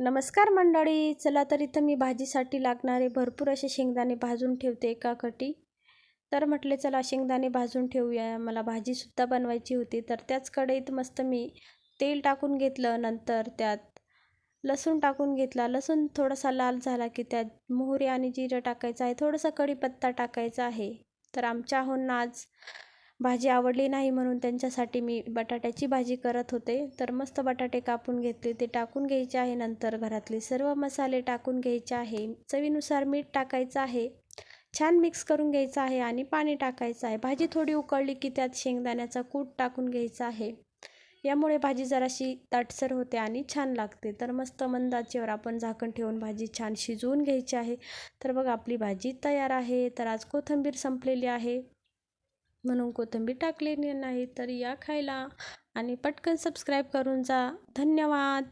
नमस्कार मंडळी, चला तर इथं मी भाजीसाठी लागणारे भरपूर असे शेंगदाणे भाजून ठेवते एका कटी. तर म्हटले चला शेंगदाणे भाजून ठेवूया, मला भाजीसुद्धा बनवायची होती. तर त्याच कढईत मस्त मी तेल टाकून घेतलं. नंतर त्यात लसूण टाकून घेतला. लसूण थोडासा लाल झाला की त्यात मोहरी आणि जिरं टाकायचं आहे, थोडासा कढीपत्ता टाकायचा आहे. तर आमच्या आहोंना आज भाजी आवडली नाही म्हणून त्यांच्यासाठी मी बटाट्याची भाजी करत होते. तर मस्त बटाटे कापून घेतले, ते टाकून घ्यायचे आहे. नंतर घरातले सर्व मसाले टाकून घ्यायचे आहे. चवीनुसार मीठ टाकायचं आहे. छान मिक्स करून घ्यायचं आहे आणि पाणी टाकायचं आहे. भाजी थोडी उकळली की त्यात शेंगदाण्याचा कूट टाकून घ्यायचा आहे. यामुळे भाजी जराशी दाटसर होते आणि छान लागते. तर मस्त मंद आचेवर आपण झाकण ठेवून भाजी छान शिजवून घ्यायची आहे. तर बघा आपली भाजी तयार आहे. तर आज कोथिंबीर संपलेली आहे म्हणून कोथिंबीर टाकलेली नाही. तर या खायला आणि पटकन सबस्क्राईब करून जा. धन्यवाद.